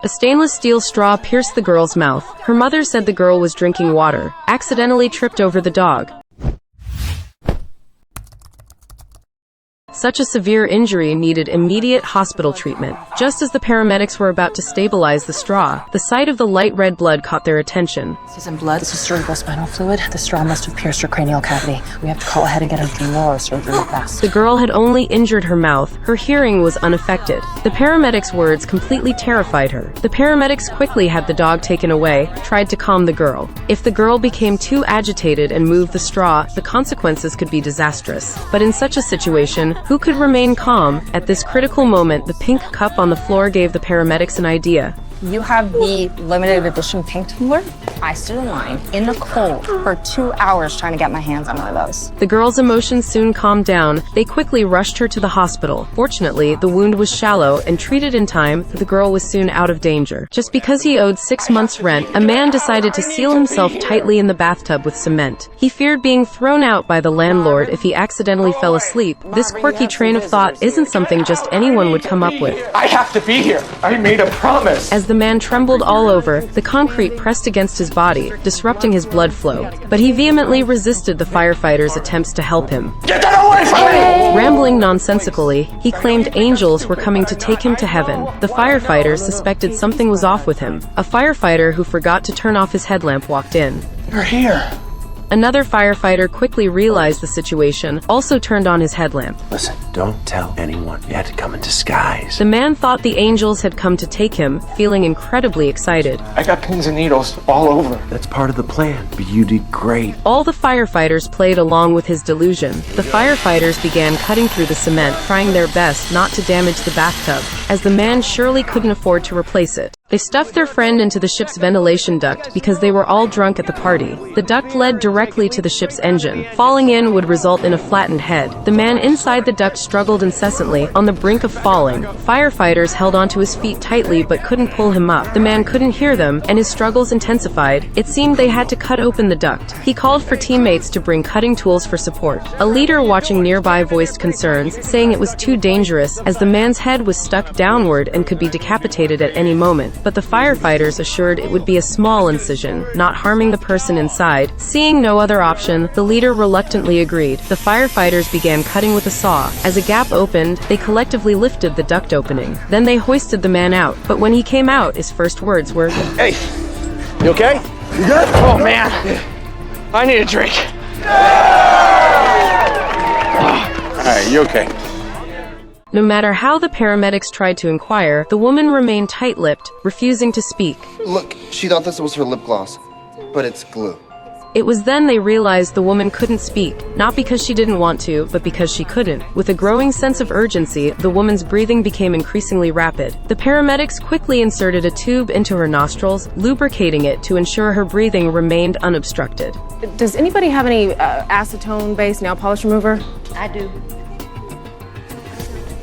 A stainless steel straw pierced the girl's mouth. Her mother said the girl was drinking water, accidentally tripped over the dog. Such a severe injury needed immediate hospital treatment. Just as the paramedics were about to stabilize the straw, the sight of the light red blood caught their attention. This isn't blood, this is cerebral spinal fluid. The straw must have pierced her cranial cavity. We have to call ahead and get her through neurosurgery fast. The girl had only injured her mouth. Her hearing was unaffected. The paramedics' words completely terrified her. The paramedics quickly had the dog taken away, tried to calm the girl. If the girl became too agitated and moved the straw, the consequences could be disastrous. But in such a situation, who could remain calm? At this critical moment, the pink cup on the floor gave the paramedics an idea. You have the limited edition pink tumbler? I stood in line in the cold for 2 hours trying to get my hands on one of those. The girl's emotions soon calmed down. They quickly rushed her to the hospital. Fortunately, the wound was shallow and treated in time. The girl was soon out of danger. Just because he owed 6 months' rent, a man decided to seal himself tightly in the bathtub with cement. He feared being thrown out by the landlord if he accidentally fell asleep. This quirky train of thought isn't something just anyone would come up with. I have to be here. I made a promise. As the man trembled all over, the concrete pressed against his body, disrupting his blood flow. But he vehemently resisted the firefighters' attempts to help him. Get that away from me! Rambling nonsensically, he claimed angels were coming to take him to heaven. The firefighters suspected something was off with him. A firefighter who forgot to turn off his headlamp walked in. You're here. Another firefighter quickly realized the situation, also turned on his headlamp. Listen, don't tell anyone. You had to come in disguise. The man thought the angels had come to take him, feeling incredibly excited. I got pins and needles all over. That's part of the plan, but you did great. All the firefighters played along with his delusion. The firefighters began cutting through the cement, trying their best not to damage the bathtub, as the man surely couldn't afford to replace it. They stuffed their friend into the ship's ventilation duct because they were all drunk at the party. The duct led directly to the ship's engine. Falling in would result in a flattened head. The man inside the duct struggled incessantly, on the brink of falling. Firefighters held onto his feet tightly but couldn't pull him up. The man couldn't hear them, and his struggles intensified. It seemed they had to cut open the duct. He called for teammates to bring cutting tools for support. A leader watching nearby voiced concerns, saying it was too dangerous, as the man's head was stuck downward and could be decapitated at any moment. But the firefighters assured it would be a small incision, not harming the person inside. Seeing no other option, the leader reluctantly agreed. The firefighters began cutting with a saw. As a gap opened, they collectively lifted the duct opening. Then they hoisted the man out. But when he came out, his first words were, Hey, you okay? You good? Oh, man. I need a drink. All right, you okay? No matter how the paramedics tried to inquire, the woman remained tight-lipped, refusing to speak. Look, she thought this was her lip gloss, but it's glue. It was then they realized the woman couldn't speak, not because she didn't want to, but because she couldn't. With a growing sense of urgency, the woman's breathing became increasingly rapid. The paramedics quickly inserted a tube into her nostrils, lubricating it to ensure her breathing remained unobstructed. Does anybody have any acetone-based nail polish remover? I do.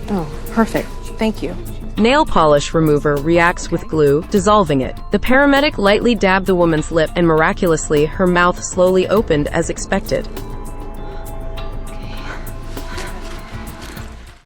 Oh, perfect. Thank you. Nail polish remover reacts with glue, dissolving it. The paramedic lightly dabbed the woman's lip, and miraculously, her mouth slowly opened as expected.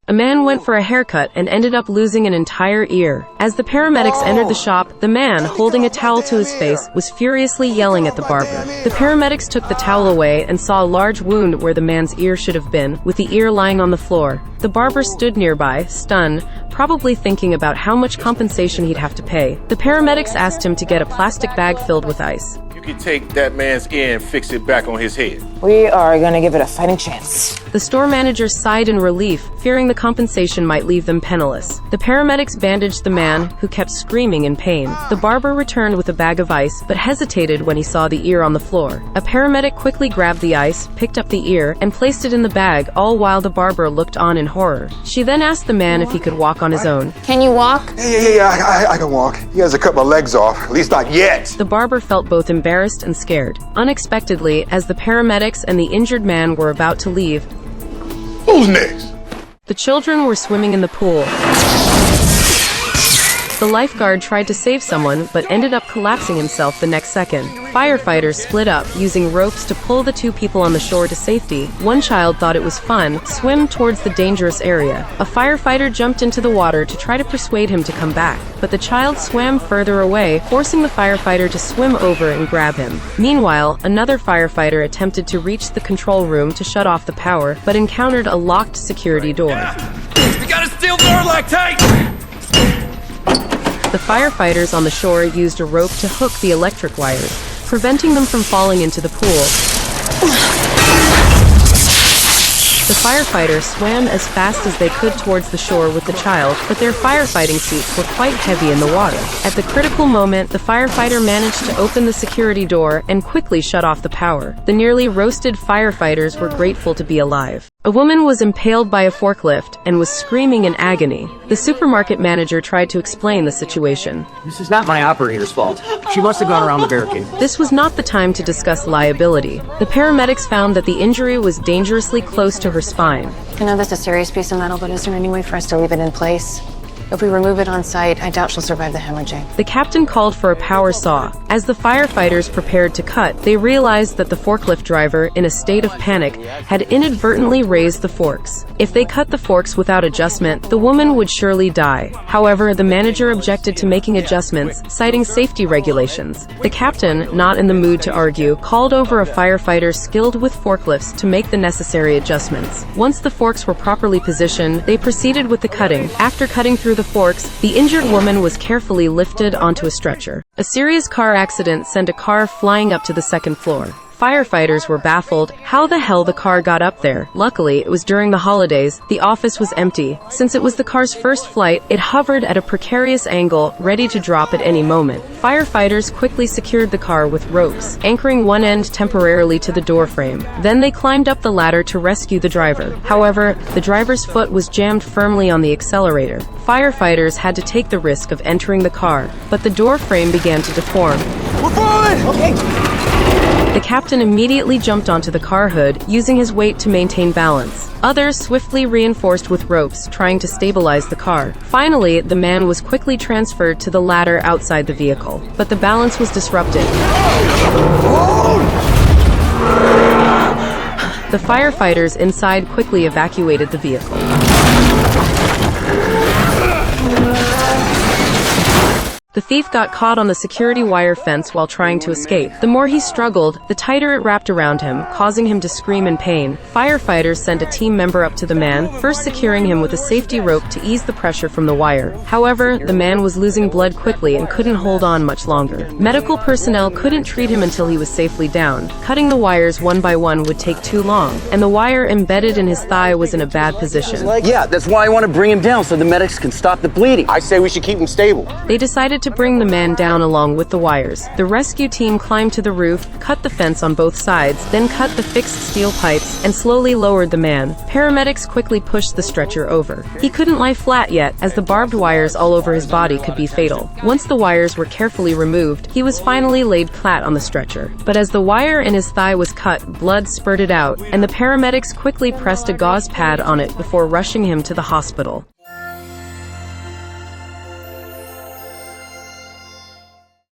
A man went for a haircut and ended up losing an entire ear. As the paramedics entered the shop, the man, holding a towel to his face, was furiously yelling at the barber. The paramedics took the towel away and saw a large wound where the man's ear should have been, with the ear lying on the floor. The barber stood nearby, stunned, probably thinking about how much compensation he'd have to pay. The paramedics asked him to get a plastic bag filled with ice. You can take that man's ear and fix it back on his head. We are gonna give it a fighting chance. The store manager sighed in relief, fearing the compensation might leave them penniless. The paramedics bandaged the man, who kept screaming in pain. The barber returned with a bag of ice, but hesitated when he saw the ear on the floor. A paramedic quickly grabbed the ice, picked up the ear, and placed it in the bag, all while the barber looked on in horror. She then asked the man if he could walk on his own. Can you walk? Yeah, I can walk. He hasn't cut my legs off, at least not yet. The barber felt both embarrassed and scared. Unexpectedly, as the paramedics and the injured man were about to leave, Who's next? the children were swimming in the pool. The lifeguard tried to save someone, but ended up collapsing himself the next second. Firefighters split up, using ropes to pull the two people on the shore to safety. One child thought it was fun, swim towards the dangerous area. A firefighter jumped into the water to try to persuade him to come back, but the child swam further away, forcing the firefighter to swim over and grab him. Meanwhile, another firefighter attempted to reach the control room to shut off the power, but encountered a locked security door. We got a steel door lock tight! The firefighters on the shore used a rope to hook the electric wires, preventing them from falling into the pool. The firefighters swam as fast as they could towards the shore with the child, but their firefighting suits were quite heavy in the water. At the critical moment, the firefighter managed to open the security door and quickly shut off the power. The nearly roasted firefighters were grateful to be alive. A woman was impaled by a forklift and was screaming in agony. The supermarket manager tried to explain the situation. This is not my operator's fault. She must have gone around the barricade. This was not the time to discuss liability. The paramedics found that the injury was dangerously close to her spine. I know that's a serious piece of metal, but is there any way for us to leave it in place? If we remove it on site, I doubt she'll survive the hemorrhaging. The captain called for a power saw. As the firefighters prepared to cut, they realized that the forklift driver, in a state of panic, had inadvertently raised the forks. If they cut the forks without adjustment, the woman would surely die. However, the manager objected to making adjustments, citing safety regulations. The captain, not in the mood to argue, called over a firefighter skilled with forklifts to make the necessary adjustments. Once the forks were properly positioned, they proceeded with the cutting. After cutting through the forks, the injured woman was carefully lifted onto a stretcher. A serious car accident sent a car flying up to the second floor. Firefighters were baffled how the hell the car got up there. Luckily, it was during the holidays. The office was empty. Since it was the car's first flight, it hovered at a precarious angle, ready to drop at any moment. Firefighters quickly secured the car with ropes, anchoring one end temporarily to the door frame. Then they climbed up the ladder to rescue the driver. However, the driver's foot was jammed firmly on the accelerator. Firefighters had to take the risk of entering the car, but the door frame began to deform. We're falling! Okay. The captain immediately jumped onto the car hood, using his weight to maintain balance. Others swiftly reinforced with ropes, trying to stabilize the car. Finally, the man was quickly transferred to the ladder outside the vehicle, but the balance was disrupted. The firefighters inside quickly evacuated the vehicle. The thief got caught on the security wire fence while trying to escape. The more he struggled, the tighter it wrapped around him, causing him to scream in pain. Firefighters sent a team member up to the man, first securing him with a safety rope to ease the pressure from the wire. However, the man was losing blood quickly and couldn't hold on much longer. Medical personnel couldn't treat him until he was safely down. Cutting the wires one by one would take too long, and the wire embedded in his thigh was in a bad position. Yeah, that's why I want to bring him down so the medics can stop the bleeding. I say we should keep him stable. They decided to bring the man down along with the wires. The rescue team climbed to the roof, cut the fence on both sides, then cut the fixed steel pipes, and slowly lowered the man. Paramedics quickly pushed the stretcher over. He couldn't lie flat yet, as the barbed wires all over his body could be fatal. Once the wires were carefully removed, he was finally laid flat on the stretcher. But as the wire in his thigh was cut, blood spurted out, and the paramedics quickly pressed a gauze pad on it before rushing him to the hospital.